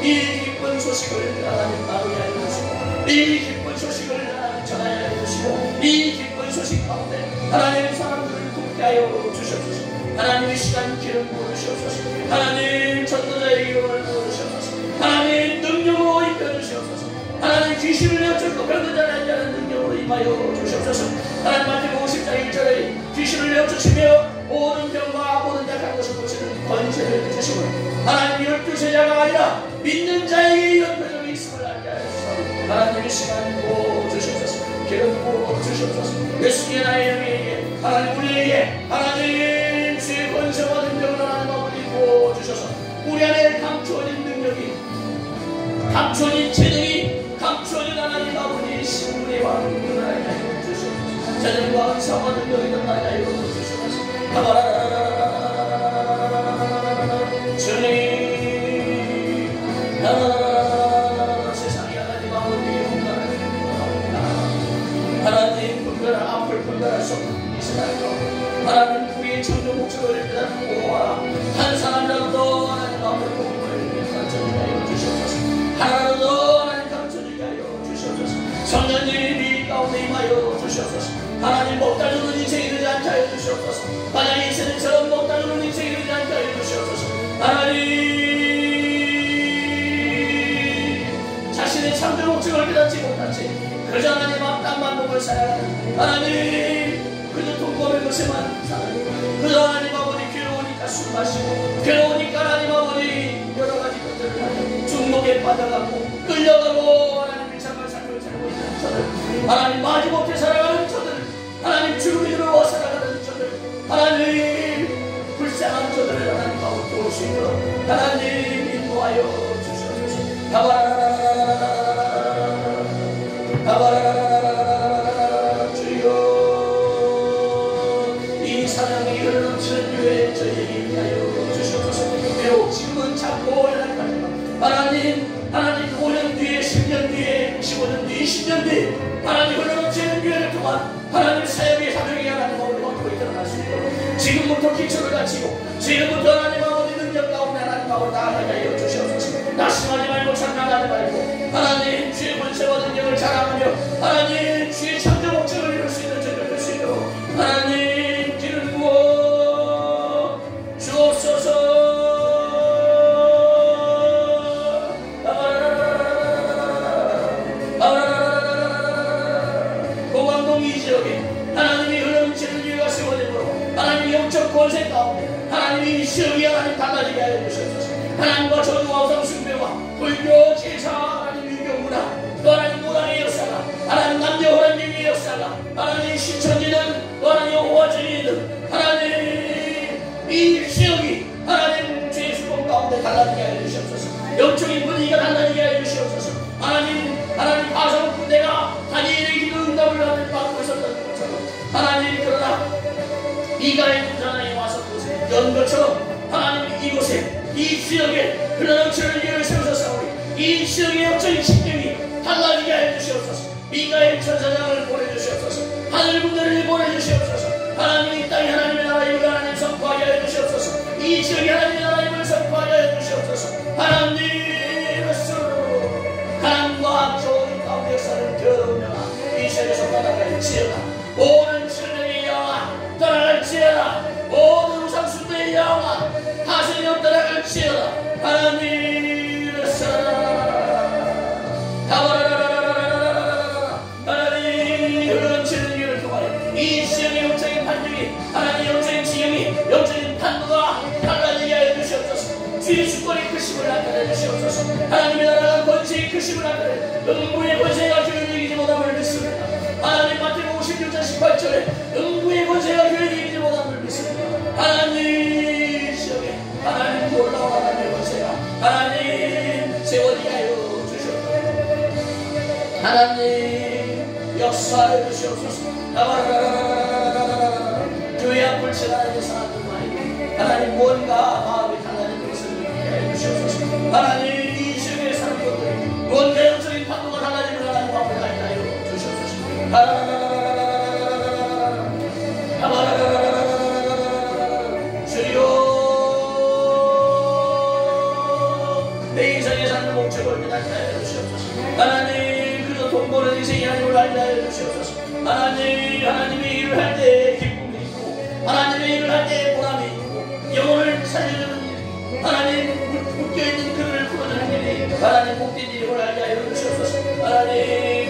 이 기쁜 소식을 하나님 나누게 하여 주시고 이 기쁜 소식을 하나님 전하여 주시고 이 기쁜 소식 가운데 하나님 사람들을 돕게 하여 주시옵소서. 하나님 이 시간 기름 부으시옵소서. 하나님 전도자의 기름을 부으시옵소서. 하나님 능력으로 입혀주시옵소서. 하나님 귀신을 내어쫓고 병든 자를 하는 능력으로 임하여 주시옵소서. 하나님 마태복음 50장 1절에 귀신을 내어쫓으며 모든 병과 모든 약한 것을 고치는 권세를 주시고 하나님 12제자가 아니라 믿는 자에게 이런 표정이 있음을 알게 하여주소서. 하나님 이 시간 부어주시옵소서. 기름 부어주시옵소서. 예수님의 나의 영에게 하나님 우리에게 하나님 주의 권세와 능력을 하나님 아버지 부어주셔서 우리 안에 감추어진 능력이 감추어진 재능이 감추어진 하나님 아버지 신분의 왕을 하나님 하여 주시옵소서. 재능과 은사와 능력이 하나님 하여 주시옵소서. 주님 세상에 하나님 아버지 하나님 분별할 앞을 분별할 수 없는 이 세상에도 하나님 우리의 창조 목적을 깨닫고 한 사람이라도 하나님 앞을 공부를 감춰주게 하여 주시옵소서. 하나라도 하나님 감춰주게 하여 주시옵소서. 성령님이 네 가운데 임하여 주시옵소서. 하나님 먹다 주는 인생이 되지 않게 하여 주시옵소서. 만약 인생처럼 먹다 주는 인생이 되지 않게 하여 주시옵소서. 하나님 자신의 창조 목적을 깨닫지 못하지 그저 하나님 앞 땅만 보고 살아가는 하나님 그저 돈 버는 것에만 사는 그저 하나님 아버지 괴로우니까 술 마시고 괴로우니까 하나님 아버지 여러 가지 것들을 하여 중독에 빠져가고 끌려가고 하나님 미참한 삶을 살고 있는 저들 하나님 마지못해 살아가는 저들 하나님 죽음이 들어와 살아가는 저들 하나님 불쌍한 저들을 하나님 가운데 도우시고 하나님 인도하여 주시옵소서. 주여 이 사랑이 흘러넘치는 유에 저희에게 인하여 주시옵소서. 비록 지금은 작고 연약하지만 하나님 5년 뒤에 10년 뒤에 15년 뒤에 20년 뒤에 하나님 흘러넘치는 유해를 통한 하나님 사역의 사명이 하나님 아버지 확고히 드러날 수 있도록 지금부터 기초를 갖추고 지금부터 하나님 아버지 능력 가운데 하나님 가운데 나아가게 하여 주시옵소서. 낙심하지 말고 장난하지 말고 하나님 주의 권세와 능력을 자랑하며 하나님 주의 창조 목적을 이룰 수 있는 저희를 될 수 있도록 하나님 기름 부어 주옵소서. 고강동 이 지역에 하나님이 흐름치는 이유가 세워지므로 하나님 영적 권세 가운데 하나님이 이 지역이 하나님 달라지게 하여 주시옵소서. 하나님과 전우와 숭배와 불교, 제사, 하나님 유교문화 또 하나님 문화의 역사가 하나님 남녀 호란쟁이의 역사가 하나님 신천지는 또 하나님 여호와 증인은 하나님 이 지역이 하나님 주의 수공 가운데 달라지게 하여 주시옵소서. 영적인 분위기가 달라지게 하여 주시옵소서. 하나님 가성 군대가 다니엘의 기도 응답을 받고 있었던 것처럼 하나님 그러나 이가의 군사나에 와서 연 것처럼 하나님 이곳에 이 지역에 흘러넘치는 일을 세우셨사오니 이 지역의 영적인 심령이 달라지게 하여 주시옵소서. 미가엘 천사장을 보내주시옵소서. 하늘 군대를 보내주시옵소서. 하나님 이 땅에 하나님의 나라임을 하나님 선포하게 하여 주시옵소서. 이 지역에 하나님의 나라임을 선포하게 하여 주시옵소서. 하나님의 스스로 가난과 좋은 가운데 역사를 겨루며 이 지역에서 떠나갈지어다. 모든 질병의 영화 떠나갈지어다. 모든 우상숭배의 영화 하선이 떠나갈지어다. 하나님의 하나님 흘러넘치는 일을 통하여 이 지역의 영적인 판정이 하나님 영적인 지경이 영적인 판도가 달라지게 하여 주시옵소서. 주의 주권의 크심을 나타내 주시옵소서. 하나님의 나라가 권세의 크심을 나타내 음부의 권세가 교회를 이기지 못함을 믿습니다. 하나님 마태복음 16장 18절에 음부의 권세가 교회를 이기지 못함을 믿습니다. 하나님 지역에 하나님 놀라운 하나님의 권세가 하나님 세워지게 하여 주시옵소서. 하나님 역사하여 주시옵소서. 교회 앞을 지나는 사람들과 하나님 뭔가 마음이 달라진 것을 느끼게 하여 주시옵소서. 하나님 이 지역에 사는 분들이 뭔가 영적인 판도가 달라지는 하나님 앞을 가게 하여 주시옵소서. 주여 내 인생에 사는 목적을 깨닫게 하여 주시옵소서. 하나님 그저 돈 버는 인생이 아니고 알게 하여 주시옵소서. 하나님이 일을 할 때 하나님의 일을 할 때에 보람이 있고 영혼을 살려주는 일, 하나님 묶여있는 그를 풀어주는 일이 하나님 복된 일임을 알게 하여 주시옵소서. 하나님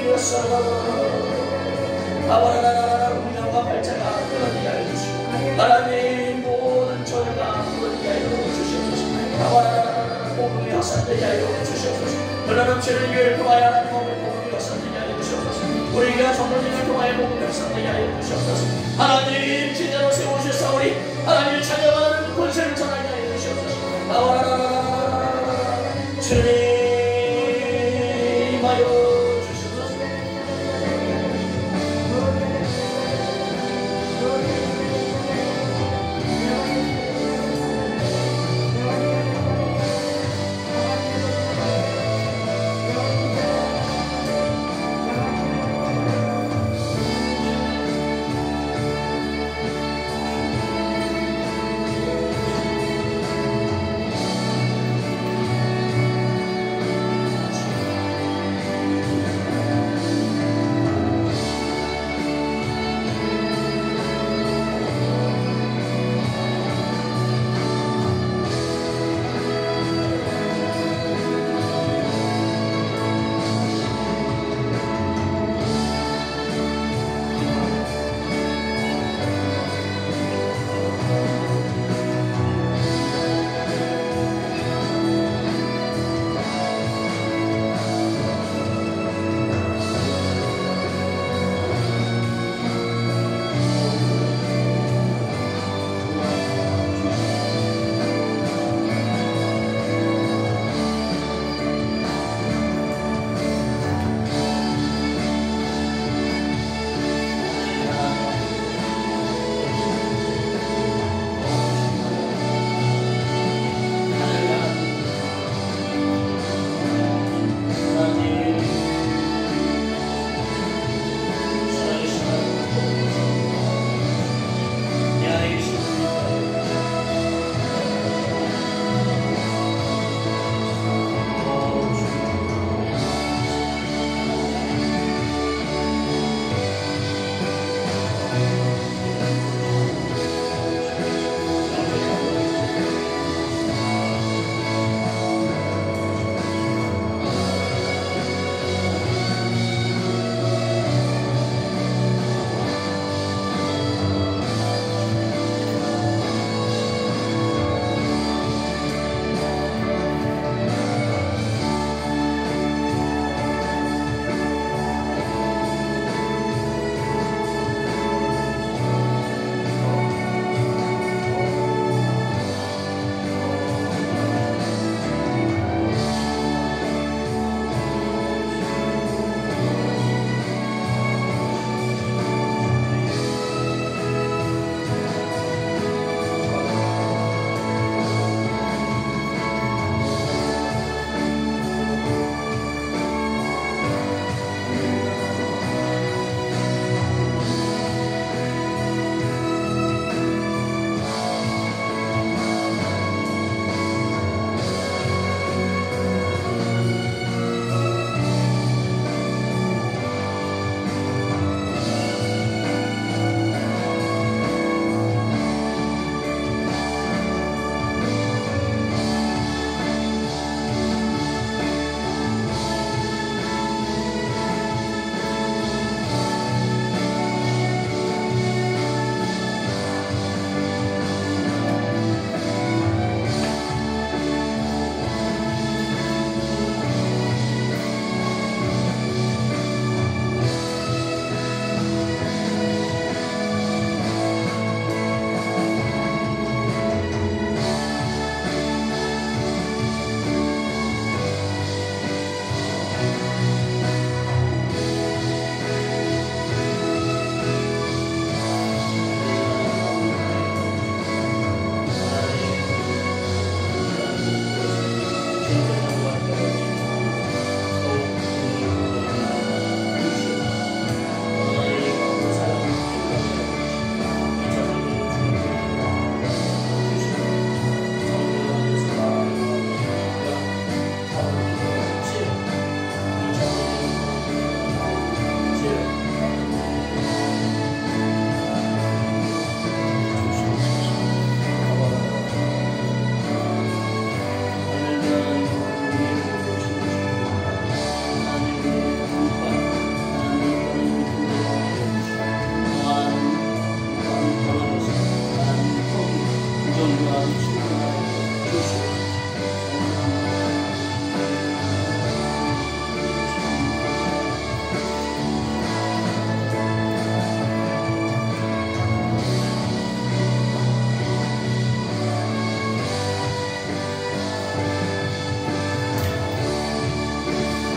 아바라나나나 운명과 발자가 끊어지게 하여 주시고 하나님 모든 저주가 끊어지게 하여 주시옵소서. 아바라나나나 복음이 확산되게 하여 주시옵소서. 흘러넘치는 교회를 통하여 하나님 복음이 확산되게 하여 주시옵소서. 우리가 성도님을 통하여 복음이 확산되게 하여 주시옵소서. 하나님 진짜로 세우셨사오니 하나님을 찾아가는 권세를 전하게 하여 주시옵소서. 아바라나나나 주님 하여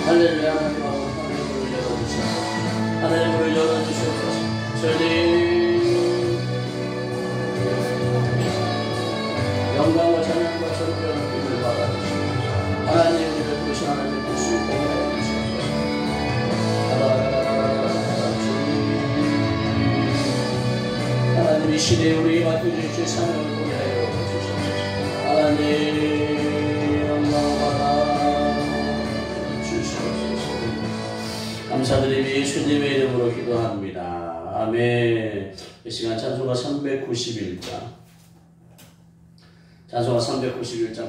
할렐루야. 하나님 아버지, 하늘문을 열어주시옵소서. 하늘문을 열어주시옵소서. 주님, 영광과 찬양과 존귀와 힘을 받아주시옵소서. 하나님, 우리를 부르신 하나님의 뜻을 공유하여 주시옵소서. 하나님, 이 시대에 우리에게 맡겨주신 사명을 공유하여 주시옵소서. 하나님, 영광을 받아 감사드리며 예수님의 이름으로 기도합니다. 아멘. 이 시간 찬송가 391장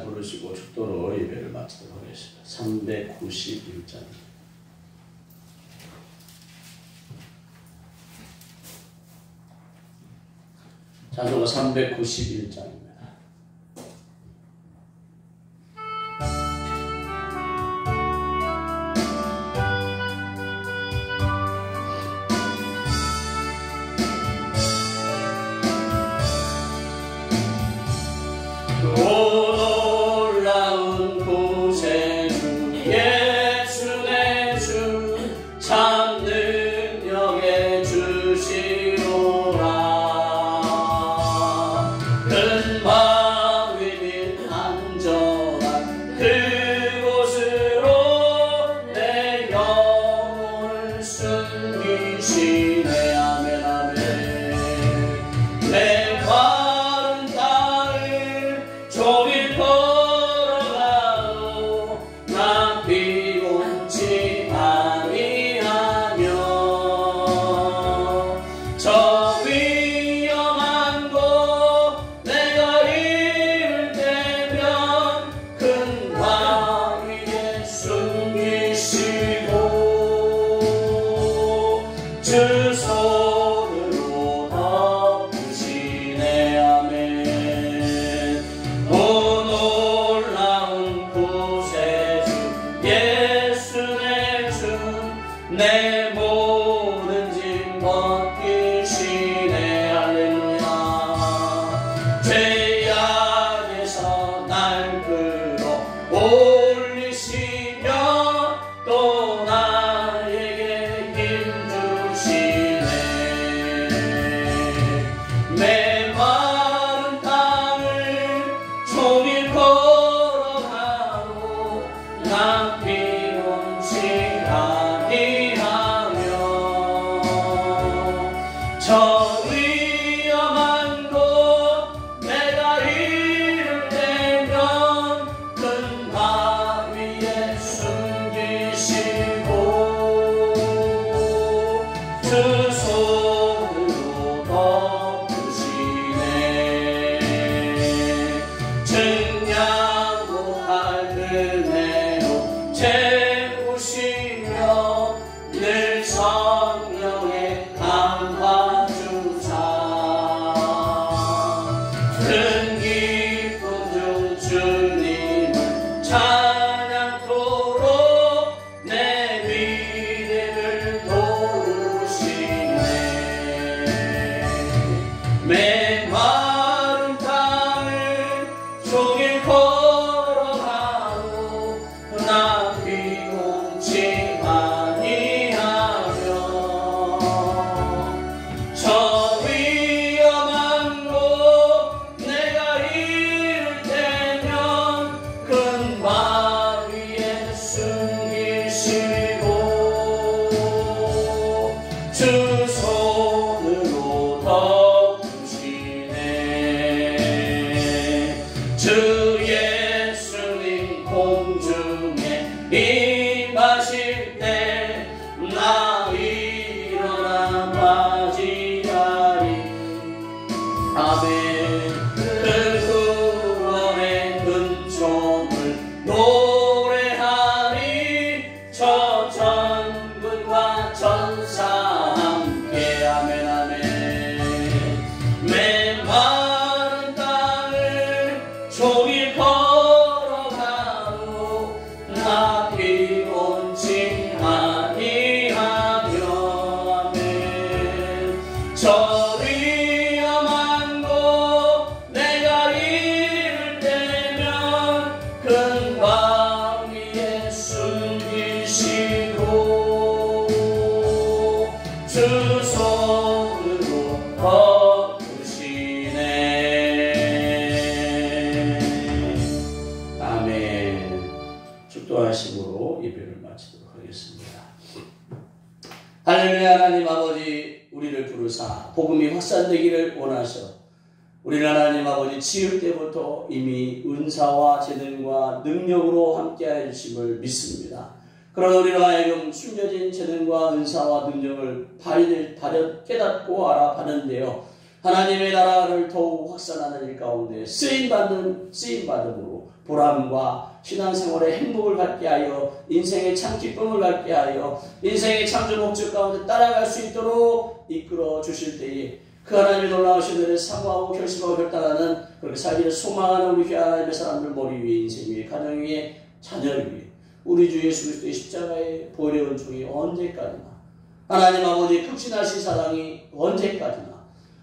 부르시고 축도로 예배를 마치도록 하겠습니다. 391장 찬송가 391장입니다. 내 모든 짐 벗기시네. 할렐루야. 죄악에서 날 끌어 올리시며 또 나에게 힘 주시네. 메마른 땅을 종일 걸어가도 난 피곤치 아니하며 저 위험한 곳 내가 이를 때면 큰 바 위에 숨기시고 두 손으로 덮으시네. 증량고 갈등해로 채우시며 늘 성령의 감화 주사 큰 기쁨 중 주님을 찬양토록 내 믿음을 도우시네. 메마른 땅을 종일 걸어가도 나 피곤치 아니하며 저 위험한 곳 내가 이를 때면 큰 바 위에 숨기시고 두 손으로 덮으시네. 주 예수님 공중에 임하실 때 나 일어나 맞이하리. 아멘. 그 구원의 은총을 노래하리. 저 천군과 천사 함께. 아멘 아멘. 메마른 땅을 기도하심으로 예배를 마치도록 하겠습니다. 할렐루야. 하나님 아버지, 우리를 부르사 복음이 확산되기를 원하셔 우리 하나님 아버지 지을 때부터 이미 은사와 재능과 능력으로 함께하여 주심을 믿습니다. 그러나 우리로 하여금 숨겨진 재능과 은사와 능력을 깨닫고 알아가는데요, 하나님의 나라를 더욱 확산하는 일 가운데 쓰임받음으로 보람과 신앙생활의 행복을 갖게 하여 인생의 참 기쁨을 갖게 하여 인생의 창조 목적 가운데 따라갈 수 있도록 이끌어 주실 때에 그 하나님의 놀라우신 은혜를 사모하고 결심하고 결단하는 그렇게 살기를 소망하는 우리 하나님의 사람들 머리 위에 인생 위에 가정 위에 자녀를 위해 우리 주 예수 그리스도의 십자가의 보혈의 은총이 언제까지나 하나님 아버지 극진하신 사랑이 언제까지나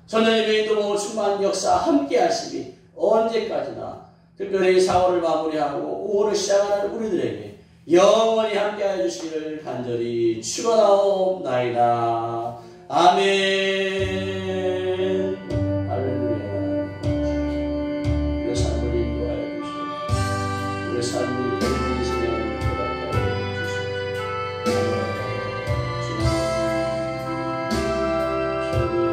전능의 인도로 충만한 역사 함께 하심이 언제까지나 특별히 4월을 마무리하고 5월을 시작하는 우리들에게 영원히 함께하여 주시기를 간절히 축원하옵나이다. 아멘. 할렐루야. 우리 삶을 인도하여 주시옵소서. 우리 삶이 되는 인생을 깨닫게 하여 주시옵소서. 주님